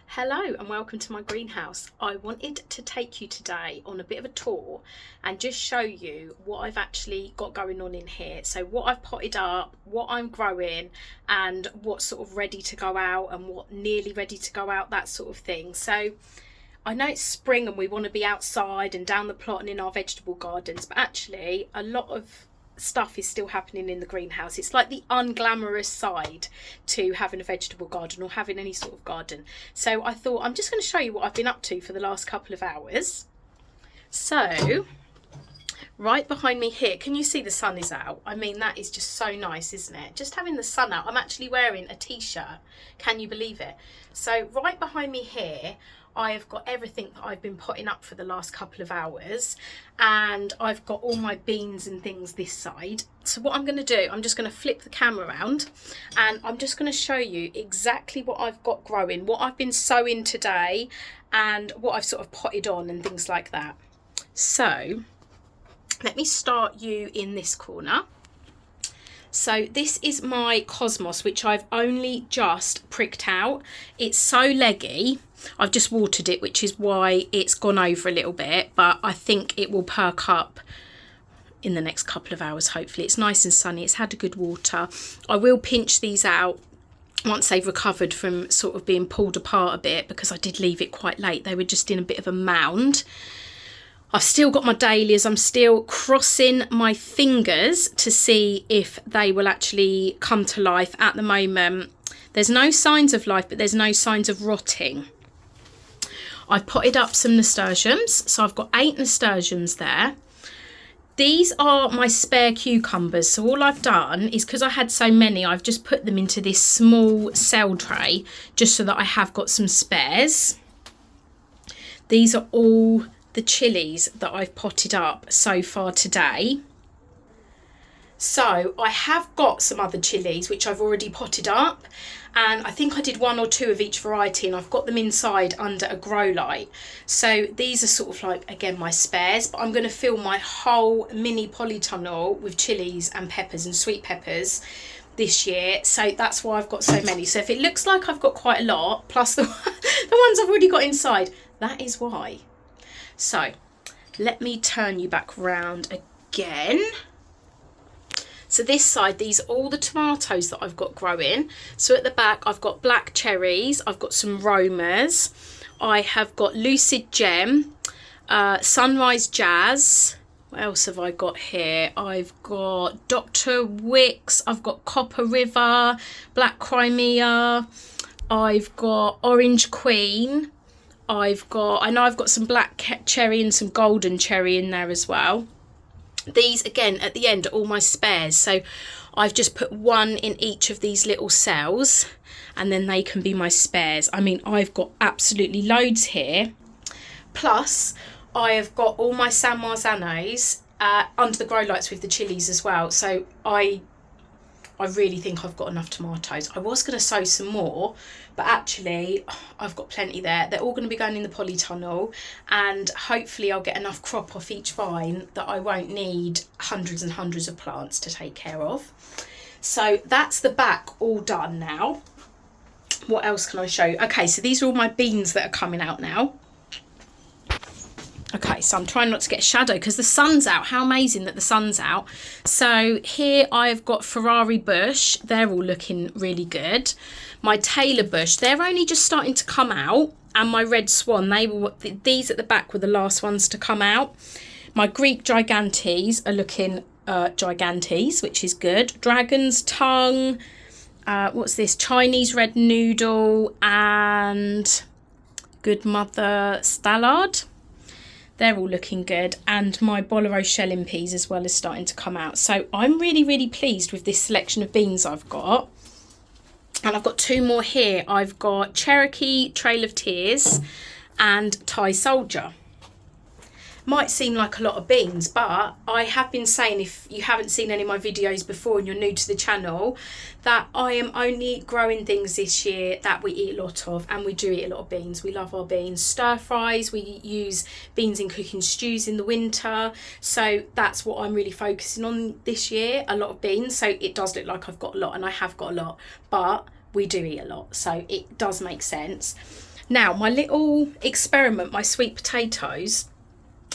Hello and welcome to my greenhouse. I wanted to take you today on a bit of a tour and just show you what I've actually got going on in here. So what I've potted up, what I'm growing, and what's sort of ready to go out and what nearly ready to go out, that sort of thing. So I know it's spring and we want to be outside and down the plot and in our vegetable gardens, but actually a lot of stuff is still happening in the greenhouse. It's like the unglamorous side to having a vegetable garden or having any sort of garden. So I thought I'm just going to show you what I've been up to for the last couple of hours. So right behind me here, can you see the sun is out? I mean, that is just so nice, isn't it? Just having the sun out. I'm actually wearing a t-shirt. Can you believe it? So right behind me here, I have got everything that I've been potting up for the last couple of hours, and I've got all my beans and things this side. So what I'm going to do, I'm just going to flip the camera around and I'm just going to show you exactly what I've got growing, what I've been sowing today and what I've sort of potted on and things like that. So let me start you in this corner. So this is my cosmos, which I've only just pricked out. It's so leggy. I've just watered it, which is why it's gone over a little bit, but I think it will perk up in the next couple of hours, hopefully. It's nice and sunny. It's had a good water. I will pinch these out once they've recovered from sort of being pulled apart a bit, because I did leave it quite late. They were just in a bit of a mound. I've still got my dahlias. I'm still crossing my fingers to see if they will actually come to life. At the moment, there's no signs of life, but there's no signs of rotting. I've potted up some nasturtiums. So I've got 8 nasturtiums there. These are my spare cucumbers. So all I've done is, because I had so many, I've just put them into this small cell tray just so that I have got some spares. These are all the chilies that I've potted up so far today. So I have got some other chilies which I've already potted up, and I think I did 1 or 2 of each variety, and I've got them inside under a grow light. So these are sort of like, again, my spares, but I'm going to fill my whole mini polytunnel with chilies and peppers and sweet peppers this year. So that's why I've got so many. So if it looks like I've got quite a lot, plus the ones I've already got inside, that is why. So let me turn you back round again. So this side, these are all the tomatoes that I've got growing. So at the back, I've got black cherries, I've got some Romas, I have got Lucid Gem, Sunrise Jazz. What else have I got here? I've got Dr. Wicks, I've got Copper River, Black Crimea, I've got Orange Queen. I know I've got some black cherry and some golden cherry in there as well. These, again, at the end are all my spares. So I've just put 1 in each of these little cells, and then they can be my spares. I mean, I've got absolutely loads here. Plus, I have got all my San Marzanos under the grow lights with the chilies as well. So I really think I've got enough tomatoes. I was going to sow some more, but actually I've got plenty there. They're all going to be going in the polytunnel, and hopefully I'll get enough crop off each vine that I won't need hundreds and hundreds of plants to take care of. So that's the back all done now. What else can I show you? Okay, so these are all my beans that are coming out now. Okay, so I'm trying not to get shadow because the sun's out. How amazing that the sun's out. So here I've got Ferrari bush. They're all looking really good. My Taylor bush, they're only just starting to come out. And my red swan, these at the back were the last ones to come out. My Greek gigantes are looking gigantes, which is good. Dragon's tongue. What's this? Chinese red noodle and Good Mother Stallard. They're all looking good, and my Bolero shelling peas as well is starting to come out. So I'm really, really pleased with this selection of beans I've got. And I've got 2 more here. I've got Cherokee Trail of Tears and Thai Soldier. Might seem like a lot of beans, but I have been saying, if you haven't seen any of my videos before and you're new to the channel, that I am only growing things this year that we eat a lot of, and we do eat a lot of beans. We love our beans. Stir fries, we use beans in cooking stews in the winter, so that's what I'm really focusing on this year, a lot of beans. So it does look like I've got a lot, and I have got a lot, but we do eat a lot, so it does make sense. Now, my little experiment, my sweet potatoes,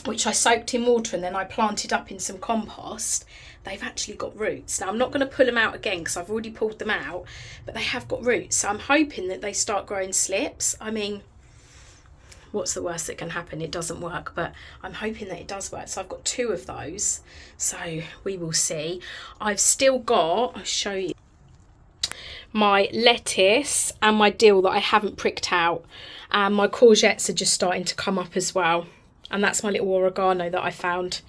which I soaked in water and then I planted up in some compost, they've actually got roots. Now, I'm not going to pull them out again because I've already pulled them out, but they have got roots. So I'm hoping that they start growing slips. I mean, what's the worst that can happen? It doesn't work, but I'm hoping that it does work. So I've got 2 of those. So we will see. I've still got, I'll show you, my lettuce and my dill that I haven't pricked out. And my courgettes are just starting to come up as well. And that's my little oregano that I found.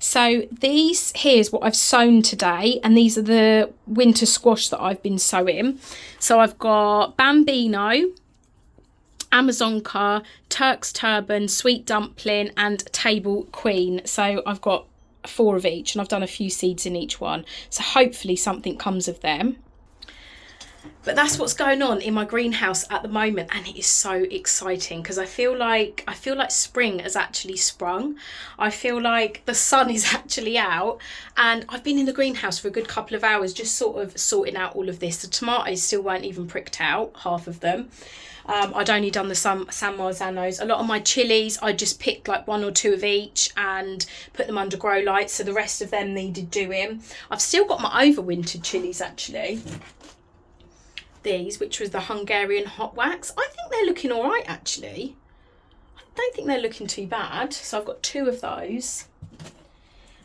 So these here's what I've sown today, and these are the winter squash that I've been sowing. So I've got Bambino, Amazonka, Turk's Turban, Sweet Dumpling and Table Queen. So I've got 4 of each and I've done a few seeds in each one. So hopefully something comes of them. But that's what's going on in my greenhouse at the moment, and it is so exciting because I feel like spring has actually sprung. I feel like the sun is actually out, and I've been in the greenhouse for a good couple of hours just sort of sorting out all of this. The tomatoes still weren't even pricked out, half of them. I'd only done the San Marzanos. A lot of my chilies, I just picked like 1 or 2 of each and put them under grow lights, so the rest of them needed doing. I've still got my overwintered chilies actually. These, which was the Hungarian hot wax. I think they're looking all right actually. I don't think they're looking too bad. So I've got 2 of those,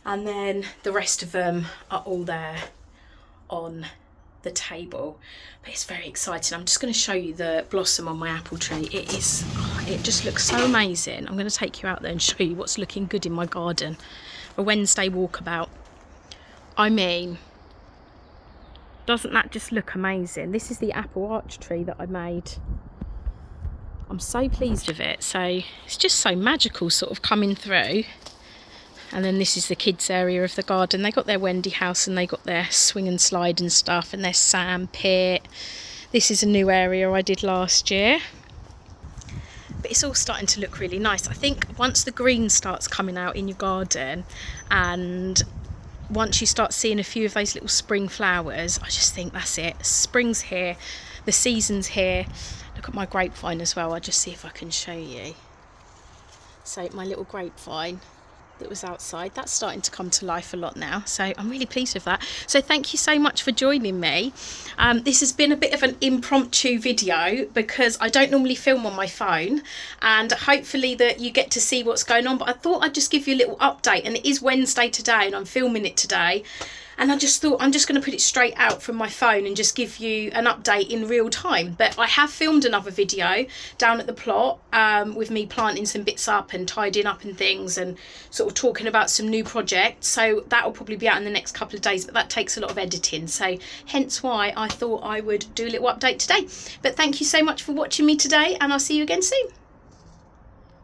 and then the rest of them are all there on the table. But it's very exciting. I'm just going to show you the blossom on my apple tree. It is, it just looks so amazing. I'm going to take you out there and show you what's looking good in my garden. A Wednesday walkabout. I mean, doesn't that just look amazing? This is the apple arch tree that I made. I'm so pleased with it. So it's just so magical sort of coming through. And then this is the kids area of the garden. They got their Wendy house and they got their swing and slide and stuff, and their sand pit. This is a new area I did last year. But it's all starting to look really nice. I think once the green starts coming out in your garden, and once you start seeing a few of those little spring flowers, I just think that's it. Spring's here, the season's here. Look at my grapevine as well. I'll just see if I can show you. So my little grapevine that was outside, that's starting to come to life a lot now, so I'm really pleased with that. So thank you so much for joining me. This has been a bit of an impromptu video because I don't normally film on my phone, and hopefully that you get to see what's going on, but I thought I'd just give you a little update. And it is Wednesday today and I'm filming it today, and I just thought I'm just going to put it straight out from my phone and just give you an update in real time. But I have filmed another video down at the plot with me planting some bits up and tidying up and things, and sort of talking about some new projects. So that will probably be out in the next couple of days, but that takes a lot of editing. So hence why I thought I would do a little update today. But thank you so much for watching me today, and I'll see you again soon.